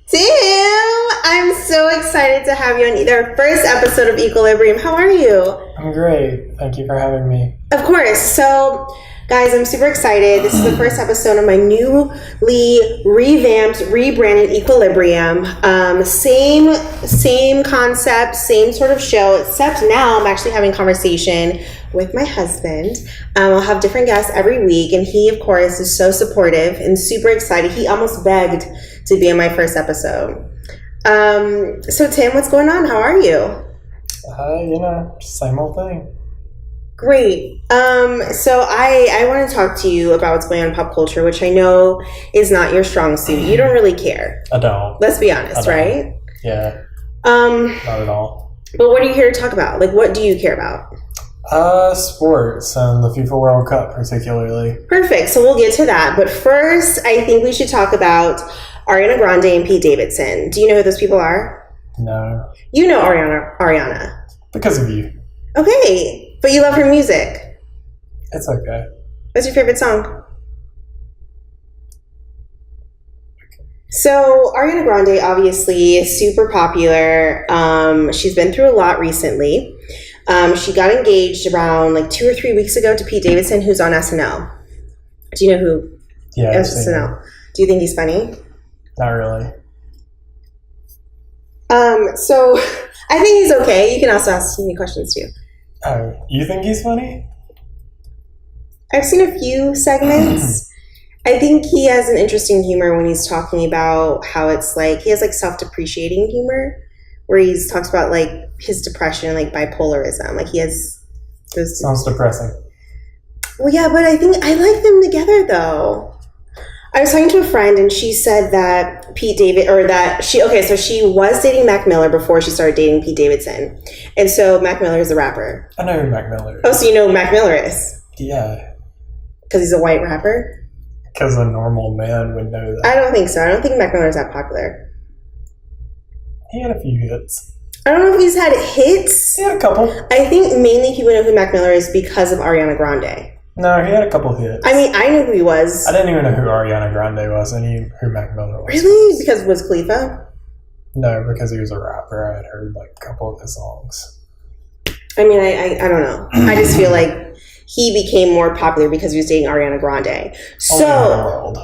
Tim, I'm so excited to have you on our first episode of Equilibrium. How are you? I'm great. Thank you for having me. Of course. So, guys, I'm super excited. This is the first episode of my newly revamped, rebranded Equilibrium. Same concept, same sort of show, except now I'm actually having conversation with my husband. I'll have different guests every week, and he, of course, is so supportive and super excited. He almost begged to be in my first episode. So, Tim, what's going on? How are you? Same old thing. Great. So I want to talk to you about what's going on in pop culture, which I know is not your strong suit. You don't really care. I don't. Let's be honest, right? Yeah. Not at all. But what are you here to talk about? Like, what do you care about? Sports and the FIFA World Cup particularly. Perfect. So we'll get to that. But first, I think we should talk about Ariana Grande and Pete Davidson. Do you know who those people are? No. You know Ariana. Because of you. Okay. But you love her music. It's okay. What's your favorite song? So Ariana Grande, obviously, is super popular. She's been through a lot recently. She got engaged around like 2 or 3 weeks ago to Pete Davidson, who's on SNL. Do you know who? Yeah. SNL. Do you think he's funny? Not really. So I think he's okay. You can also ask me questions too. Oh, you think he's funny? I've seen a few segments. I think he has an interesting humor when he's talking about how it's like, he has like self-depreciating humor where he talks about like his depression, like bipolarism. Like he has those. Sounds depressing. Well, yeah, but I think I like them together though. I was talking to a friend and she said that so she was dating Mac Miller before she started dating Pete Davidson. And so Mac Miller is a rapper. I know who Mac Miller is. Oh, so you know who Mac Miller is? Yeah. Because he's a white rapper? Because a normal man would know that. I don't think so. I don't think Mac Miller's that popular. He had a few hits. I don't know if he's had hits. He had a couple. I think mainly people know who Mac Miller is because of Ariana Grande. No, he had a couple hits. I mean, I knew who he was. I didn't even know who Ariana Grande was. I knew who Mac Miller was. Really? Because Wiz Khalifa? No, because he was a rapper. I had heard like a couple of his songs. I mean, I don't know. I just feel like he became more popular because he was dating Ariana Grande. So, Only in the world.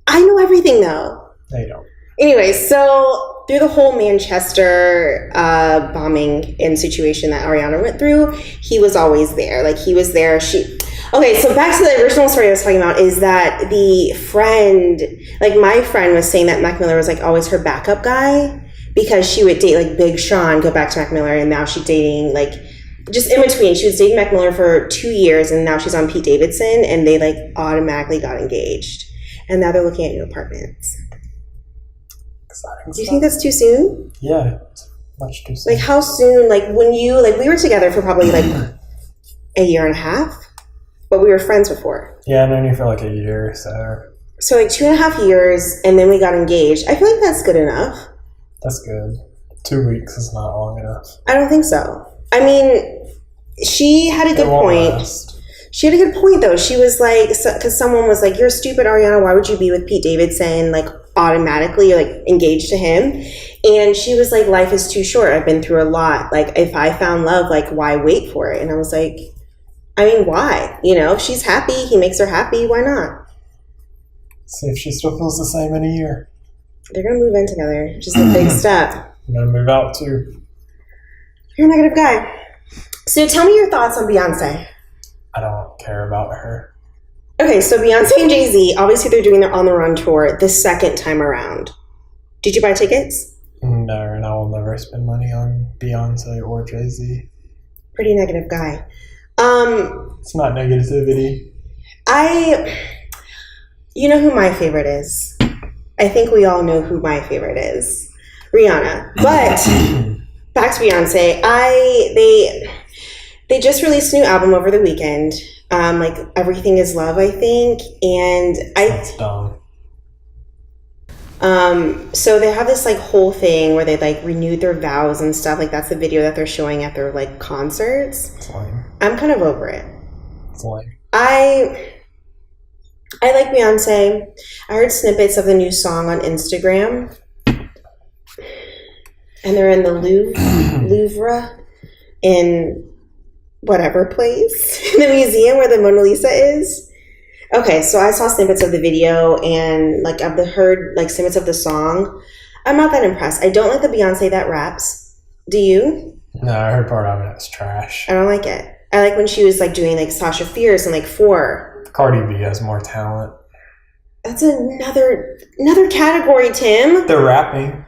I know everything though. They don't. Anyway, so through the whole Manchester bombing and situation that Ariana went through, he was always there. Like he was there. Okay, so back to the original story I was talking about is that the friend, like my friend was saying that Mac Miller was like always her backup guy because she would date like Big Sean, go back to Mac Miller, and now she's dating like just in between. She was dating Mac Miller for 2 years and now she's on Pete Davidson and they like automatically got engaged. And now they're looking at new apartments. Exciting. Do you think that's too soon? Yeah, much too soon. Like how soon? Like when you we were together for probably like a year and a half, but we were friends before. Yeah, I've known you for like a year, so like 2.5 years, and then we got engaged. I feel like that's good enough. That's good. 2 weeks is not long enough. I don't think so. I mean, she had a good point. Last. She had a good point though. She was like, because someone was like, "You're stupid, Ariana. Why would you be with Pete Davidson? Like." Automatically like engaged to him." And she was like, "Life is too short. I've been through a lot. Like if I found love, like why wait for it?" And I was like, I mean, why? You know, if she's happy, he makes her happy, why not? See if she still feels the same in a year. They're gonna move in together. Just a big step. I'm gonna move out too. You're a negative guy. So tell me your thoughts on Beyonce. I don't care about her. Okay, so Beyonce and Jay-Z, obviously they're doing their On the Run tour the second time around. Did you buy tickets? No, and I will never spend money on Beyonce or Jay-Z. Pretty negative guy. It's not negativity. You know who my favorite is. I think we all know who my favorite is. Rihanna. But back to Beyonce. They just released a new album over the weekend. Like Everything Is Love, I think. And That's dumb. So they have this like whole thing where they like renewed their vows and stuff. Like that's the video that they're showing at their like concerts. It's lame. I'm kind of over it. It's lame. I like Beyonce. I heard snippets of the new song on Instagram. And they're in the Louvre in whatever place. In the museum where the Mona Lisa is. Okay, so I saw snippets of the video and like I've heard like snippets of the song. I'm not that impressed. I don't like the Beyonce that raps. Do you? No, I heard part of it. It's trash. I don't like it. I like when she was like doing like Sasha Fierce and like 4. Cardi B has more talent. That's another category, Tim. They're rapping.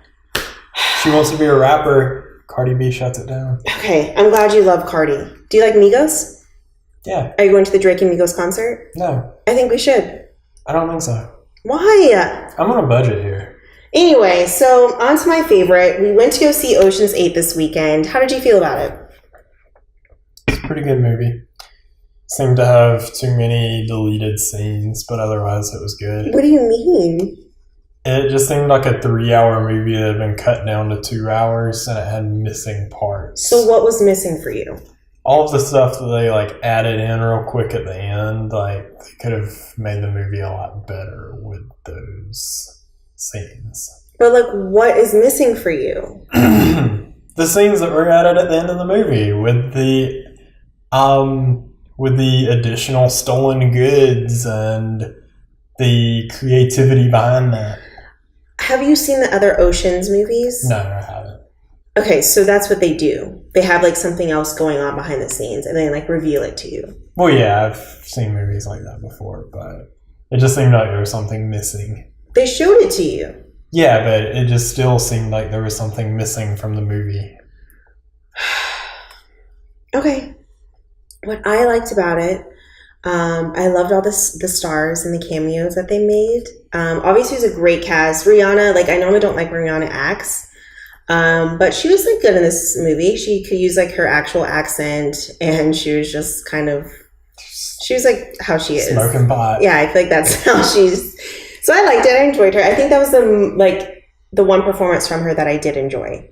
She wants to be a rapper. Cardi B shuts it down. Okay, I'm glad you love Cardi. Do you like Migos? Yeah. Are you going to the Drake and Migos concert? No. I think we should. I don't think so. Why? I'm on a budget here. Anyway, so on to my favorite. We went to go see Ocean's 8 this weekend. How did you feel about it? It's a pretty good movie. Seemed to have too many deleted scenes, but otherwise it was good. What do you mean? It just seemed like a 3-hour movie that had been cut down to 2 hours and it had missing parts. So what was missing for you? All of the stuff that they like added in real quick at the end, like they could have made the movie a lot better with those scenes. But like, what is missing for you? The scenes that were added at the end of the movie with the additional stolen goods and the creativity behind that. Have you seen the other Ocean's movies? No, I haven't. Okay, so that's what they do. They have like something else going on behind the scenes and they like reveal it to you. Well, yeah, I've seen movies like that before, but it just seemed like there was something missing. They showed it to you. Yeah, but it just still seemed like there was something missing from the movie. Okay. What I liked about it, I loved all the stars and the cameos that they made. Obviously, it was a great cast. Rihanna, like I normally don't like when Rihanna acts, but she was like good in this movie. She could use like her actual accent, and she was just kind of, she was like how she is. Smoking pot. Yeah, I feel like that's how she's. So I liked it. I enjoyed her. I think that was the one performance from her that I did enjoy.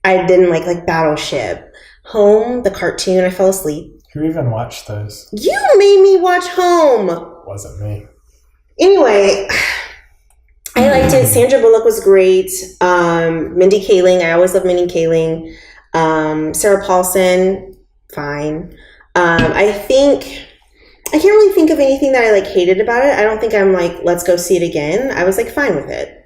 I didn't like Battleship. Home, the cartoon, I fell asleep. Who even watched those? You made me watch Home. Wasn't me. Anyway, I liked it. Sandra Bullock was great. Mindy Kaling, I always love Mindy Kaling. Sarah Paulson, fine. I can't really think of anything that I like hated about it. I don't think I'm like, let's go see it again. I was like fine with it.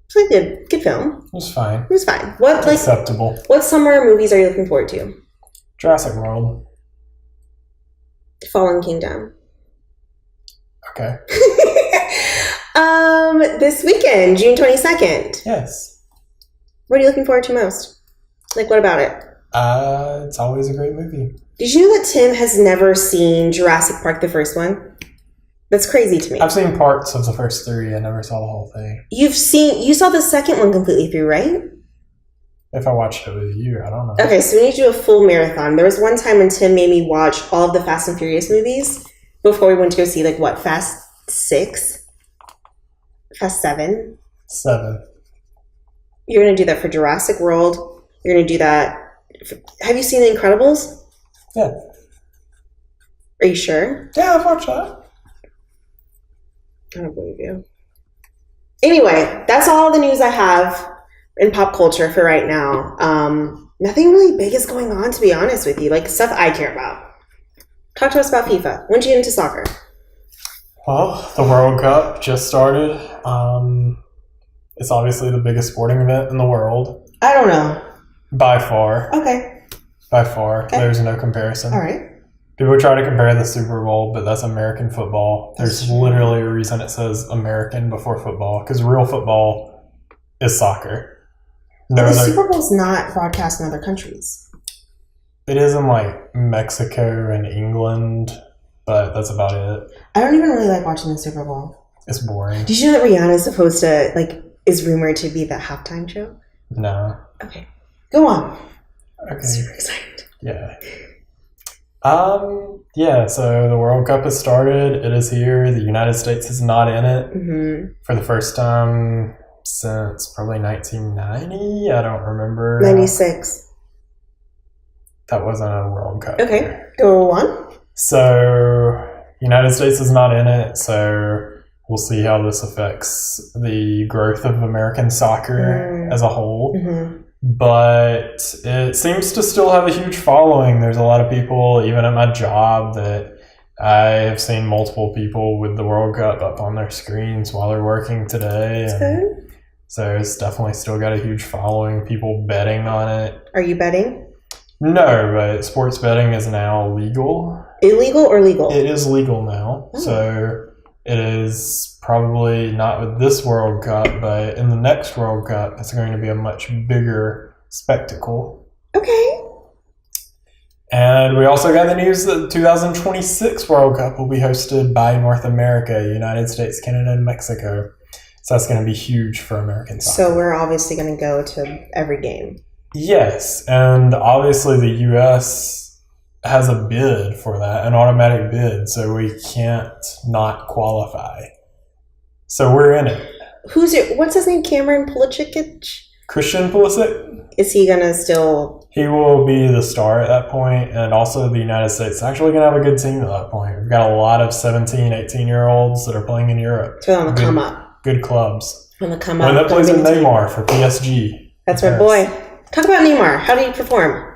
It's like a good film. It was fine. It was fine. What like acceptable? What summer movies are you looking forward to? Jurassic World. Fallen Kingdom. Okay. This weekend, June 22nd. Yes. What are you looking forward to most? Like, what about it? It's always a great movie. Did you know that Tim has never seen Jurassic Park, the first one? That's crazy to me. I've seen parts of the first 3. I never saw the whole thing. You saw the second one completely through, right? If I watched it with you, I don't know. Okay, so we need to do a full marathon. There was one time when Tim made me watch all of the Fast and Furious movies before we went to go see, like, what, Fast 6? Fast 7? 7. You're going to do that for Jurassic World. You're going to do that. Have you seen The Incredibles? Yeah. Are you sure? Yeah, I've watched that. I don't believe you. Anyway, that's all the news I have in pop culture for right now. Nothing really big is going on, to be honest with you. Like, stuff I care about. Talk to us about FIFA. When did you get into soccer? Well, the World Cup just started. It's obviously the biggest sporting event in the world. I don't know. By far. Okay. By far. Okay. There's no comparison. All right. People try to compare the Super Bowl, but that's American football. There's literally a reason it says American before football, because real football is soccer. The Super Bowl's not broadcast in other countries. It is in like Mexico and England, but that's about it. I don't even really like watching the Super Bowl. It's boring. Did you know that Rihanna is supposed to, like, is rumored to be the halftime show? No. Okay. Go on. Okay. Super excited. Yeah. Yeah, so the World Cup has started. It is here. The United States is not in it for the first time since probably 1990. I don't remember. 96. That wasn't a World Cup. Okay, go on. So United States is not in it, so we'll see how this affects the growth of American soccer as a whole. Mm-hmm. But it seems to still have a huge following. There's a lot of people, even at my job, that I have seen multiple people with the World Cup up on their screens while they're working today. That's good. So it's definitely still got a huge following. People betting on it. Are you betting? No, but sports betting is now legal. Illegal or legal? It is legal now. Oh. So it is probably not with this World Cup, but in the next World Cup, it's going to be a much bigger spectacle. Okay. And we also got the news that the 2026 World Cup will be hosted by North America, United States, Canada, and Mexico. So that's going to be huge for American soccer. So we're obviously going to go to every game. Yes, and obviously the U.S. has a bid for that, an automatic bid, so we can't not qualify. So we're in it. What's his name? Cameron Pulisic? Christian Pulisic? Is he going to still... He will be the star at that point, and also the United States is actually going to have a good team at that point. We've got a lot of 17, 18-year-olds that are playing in Europe. So on the come up. Good clubs. On the come up. One that plays in Neymar for PSG. That's my boy. Talk about Neymar. How did he perform?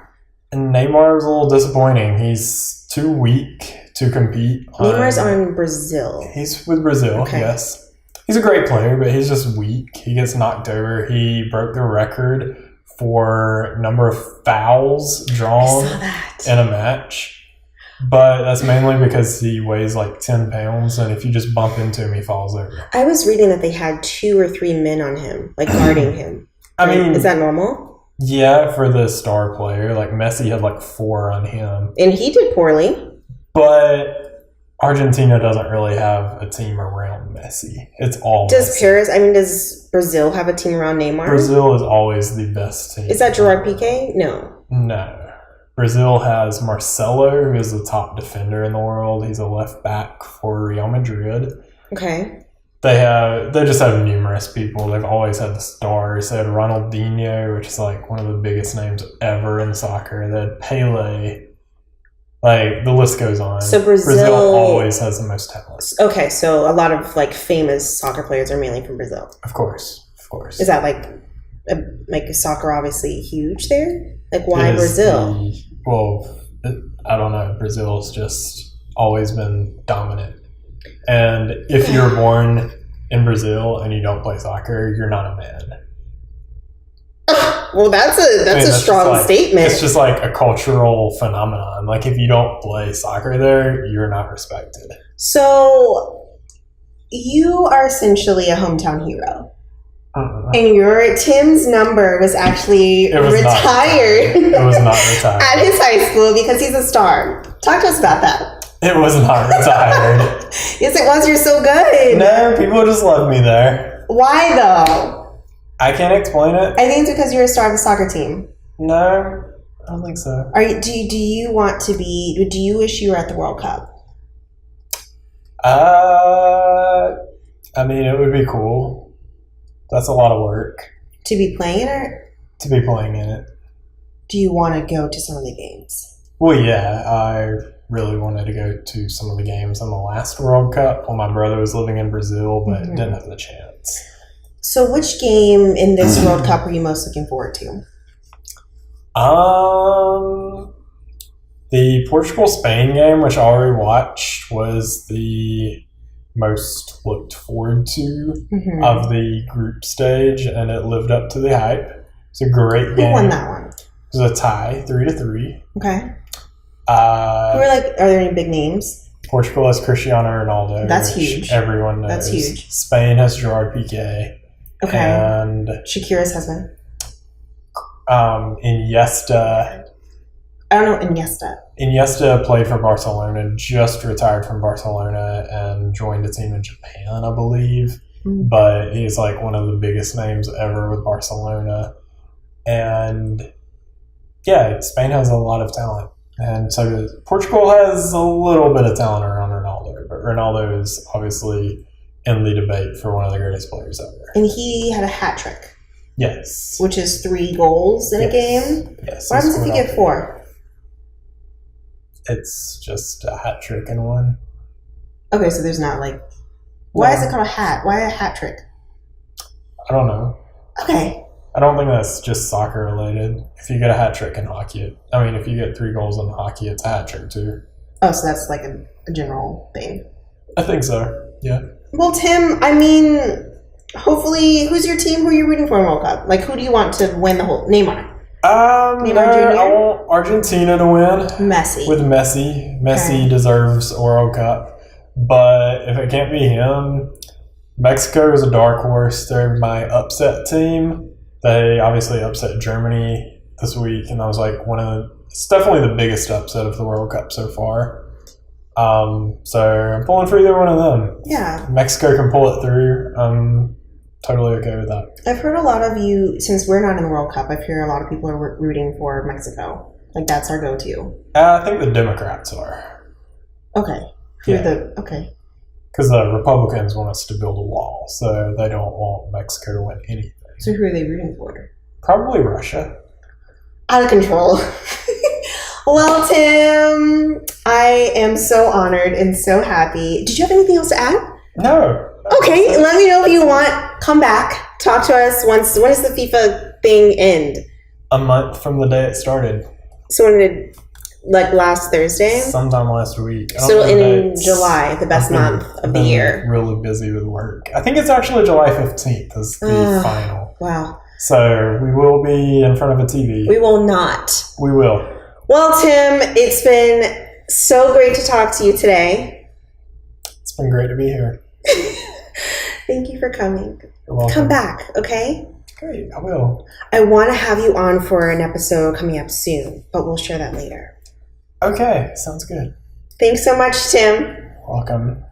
And Neymar was a little disappointing. He's too weak to compete. Neymar's on Brazil. He's with Brazil, okay. Yes. He's a great player, but he's just weak. He gets knocked over. He broke the record for number of fouls drawn in a match. But that's mainly because he weighs like 10 pounds, and if you just bump into him, he falls over. I was reading that they had 2 or 3 men on him, like guarding him. I mean... Is that normal? Yeah, for the star player. Like Messi had like 4 on him. And he did poorly. But Argentina doesn't really have a team around Messi. It's all Messi. Does Brazil have a team around Neymar? Brazil is always the best team. Is that Gerard Piqué? No. No. Brazil has Marcelo, who is the top defender in the world. He's a left back for Real Madrid. Okay. They just have numerous people. They've always had the stars. They had Ronaldinho, which is like one of the biggest names ever in soccer. They had Pele. Like, the list goes on. So Brazil always has the most talent. Okay, so a lot of like famous soccer players are mainly from Brazil. Of course. Is that like soccer obviously huge there? Like, why Brazil? I don't know. Brazil's just always been dominant. And if you're born in Brazil and you don't play soccer, you're not a man. Well, that's a strong statement. It's just like a cultural phenomenon. Like, if you don't play soccer there, you're not respected. So you are essentially a hometown hero. And Tim's number was actually retired. It was not retired. At his high school because he's a star. Talk to us about that. It was not retired. Yes, it was. You're so good. No, people just love me there. Why, though? I can't explain it. I think it's because you're a star of the soccer team. No, I don't think so. Do you want to be... Do you wish you were at the World Cup? I mean, it would be cool. That's a lot of work. To be playing in it? To be playing in it. Do you want to go to some of the games? Well, yeah, I really wanted to go to some of the games in the last World Cup when my brother was living in Brazil, but didn't have the chance. So which game in this World Cup are you most looking forward to? The Portugal-Spain game, which I already watched, was the most looked forward to of the group stage, and it lived up to the hype. It's a great game. Who won that one? It was a tie, 3-3. Okay. Are there any big names? Portugal has Cristiano Ronaldo. That's huge. Everyone knows. That's huge. Spain has Gerard Piqué. Okay. And Shakira's husband. Iniesta. I don't know Iniesta. Iniesta played for Barcelona, just retired from Barcelona, and joined a team in Japan, I believe. But he's like one of the biggest names ever with Barcelona. And yeah, Spain has a lot of talent. And so Portugal has a little bit of talent around Ronaldo, but Ronaldo is obviously in the debate for one of the greatest players ever. And he had a hat trick. Yes. Which is 3 goals in a game? Yes. What happens if you get 4? It's just a hat trick in one. Okay, so there's not like... Why is it called a hat? Why a hat trick? I don't know. Okay. I don't think that's just soccer related. If you get a hat trick in hockey, if you get 3 goals in hockey, it's a hat trick too. Oh, so that's like a general thing. I think so, yeah. Well, Tim, hopefully, who's your team? Who are you rooting for in World Cup? Like, who do you want to win the whole... Neymar. Neymar Jr.? I want Argentina to win. Messi. With Messi. Messi deserves a World Cup. But if it can't be him, Mexico is a dark horse. They're my upset team. They obviously upset Germany this week, and that was like it's definitely the biggest upset of the World Cup so far. So I'm pulling for either one of them. Yeah. Mexico can pull it through. I'm totally okay with that. I've heard a lot of you, since we're not in the World Cup, I've heard a lot of people are rooting for Mexico. Like, that's our go-to. I think the Democrats are. Okay. Okay. Because the Republicans want us to build a wall, so they don't want Mexico to win anything. So who are they rooting for? Probably Russia. Out of control. Well, Tim, I am so honored and so happy. Did you have anything else to add? No. Okay, let me know if you want. Come back. Talk to us when does the FIFA thing end? A month from the day it started. So when did, like last Thursday? Sometime last week. So in July, the best month of the year. Really busy with work. I think it's actually July 15th is the final. Wow. So we will be in front of a TV. We will not. We will. Well, Tim, it's been so great to talk to you today. It's been great to be here. Thank you for coming. You're welcome. Come back, okay? Great, I will. I want to have you on for an episode coming up soon, but we'll share that later. Okay, sounds good. Thanks so much, Tim. Welcome.